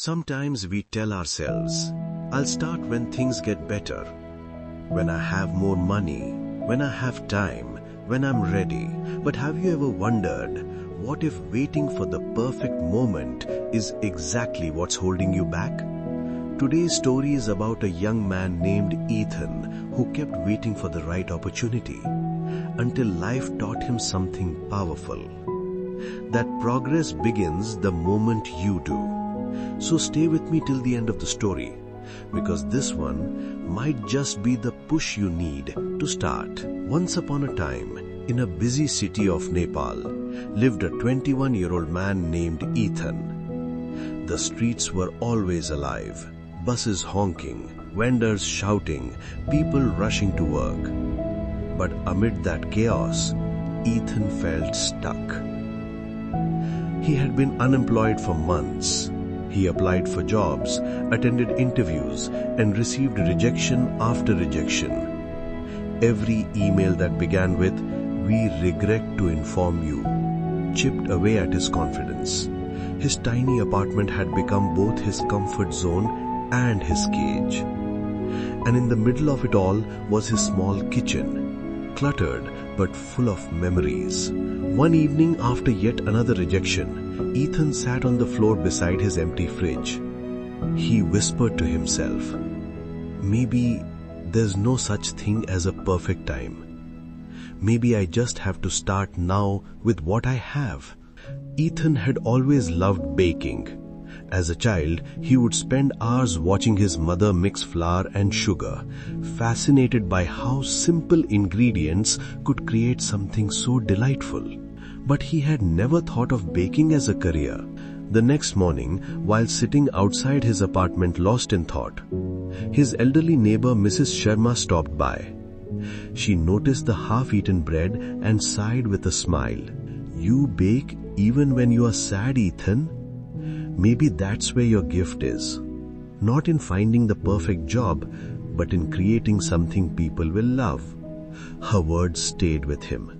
Sometimes we tell ourselves, I'll start when things get better, when I have more money, when I have time, when I'm ready. But have you ever wondered, what if waiting for the perfect moment is exactly what's holding you back? Today's story is about a young man named Ethan who kept waiting for the right opportunity until life taught him something powerful. That progress begins the moment you do. So stay with me till the end of the story, because this one might just be the push you need to start. Once upon a time, in a busy city of Nepal, lived a 21-year-old man named Ethan. The streets were always alive, buses honking, vendors shouting, people rushing to work. But amid that chaos, Ethan felt stuck. He had been unemployed for months. He applied for jobs, attended interviews, and received rejection after rejection. Every email that began with, "We regret to inform you," chipped away at his confidence. His tiny apartment had become both his comfort zone and his cage. And in the middle of it all was his small kitchen, cluttered but full of memories. One evening, after yet another rejection, Ethan sat on the floor beside his empty fridge. He whispered to himself, "Maybe there's no such thing as a perfect time. Maybe I just have to start now with what I have." Ethan had always loved baking. As a child, he would spend hours watching his mother mix flour and sugar, fascinated by how simple ingredients could create something so delightful. But he had never thought of baking as a career. The next morning, while sitting outside his apartment lost in thought, his elderly neighbor Mrs. Sharma stopped by. She noticed the half-eaten bread and sighed with a smile. "You bake even when you are sad, Ethan? Maybe that's where your gift is. Not in finding the perfect job, but in creating something people will love." Her words stayed with him.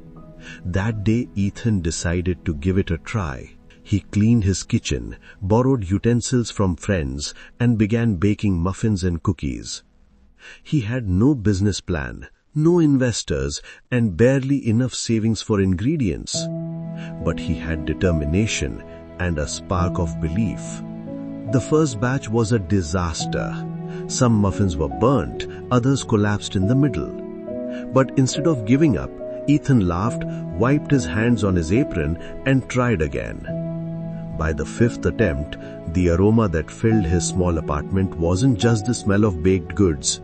That day, Ethan decided to give it a try. He cleaned his kitchen, borrowed utensils from friends, and began baking muffins and cookies. He had no business plan, no investors, and barely enough savings for ingredients. But he had determination and a spark of belief. The first batch was a disaster. Some muffins were burnt, others collapsed in the middle. But instead of giving up, Ethan laughed, wiped his hands on his apron, and tried again. By the fifth attempt, the aroma that filled his small apartment wasn't just the smell of baked goods.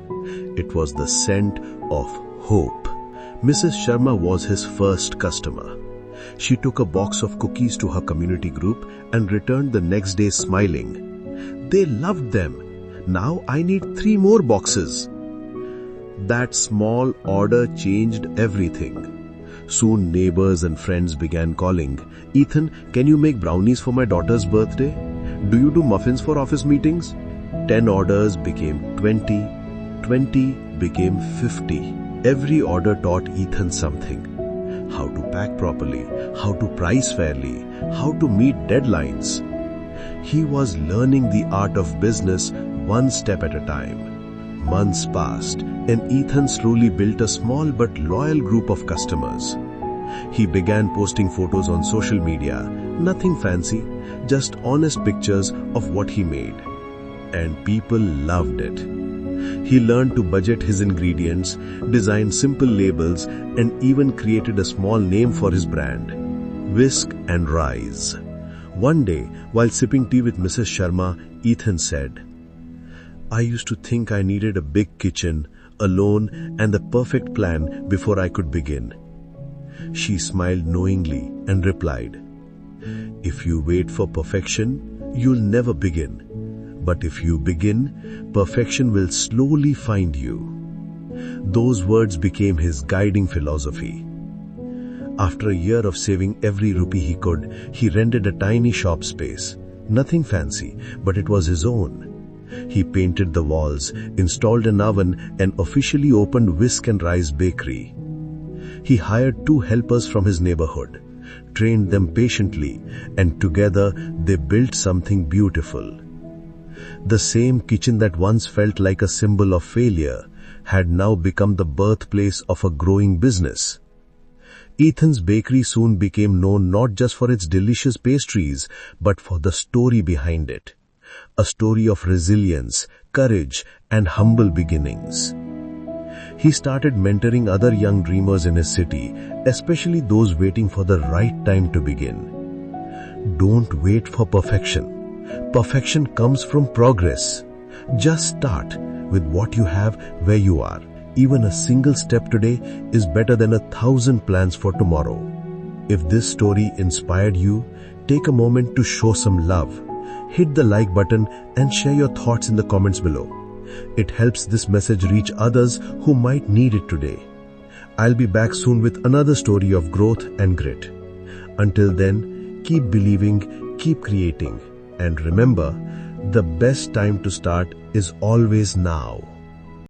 It was the scent of hope. Mrs. Sharma was his first customer. She took a box of cookies to her community group and returned the next day smiling. "They loved them. Now I need 3 more boxes." That small order changed everything. Soon neighbors and friends began calling, "Ethan, can you make brownies for my daughter's birthday? Do you do muffins for office meetings?" 10 orders became 20, 20 became 50. Every order taught Ethan something. How to pack properly, how to price fairly, how to meet deadlines. He was learning the art of business one step at a time. Months passed, and Ethan slowly built a small but loyal group of customers. He began posting photos on social media, nothing fancy, just honest pictures of what he made. And people loved it. He learned to budget his ingredients, design simple labels, and even created a small name for his brand, Whisk and Rise. One day, while sipping tea with Mrs. Sharma, Ethan said, "I used to think I needed a big kitchen, a loan, and the perfect plan before I could begin." She smiled knowingly and replied, "If you wait for perfection, you'll never begin. But if you begin, perfection will slowly find you." Those words became his guiding philosophy. After a year of saving every rupee he could, he rented a tiny shop space. Nothing fancy, but it was his own. He painted the walls, installed an oven, and officially opened Whisk and Rise Bakery. He hired 2 helpers from his neighborhood, trained them patiently, and together they built something beautiful. The same kitchen that once felt like a symbol of failure had now become the birthplace of a growing business. Ethan's bakery soon became known not just for its delicious pastries, but for the story behind it. A story of resilience, courage, and humble beginnings. He started mentoring other young dreamers in his city, especially those waiting for the right time to begin. Don't wait for perfection. Perfection comes from progress. Just start with what you have where you are. Even a single step today is better than 1,000 plans for tomorrow. If this story inspired you, take a moment to show some love. Hit the like button and share your thoughts in the comments below. It helps this message reach others who might need it today. I'll be back soon with another story of growth and grit. Until then, keep believing, keep creating, and remember, the best time to start is always now.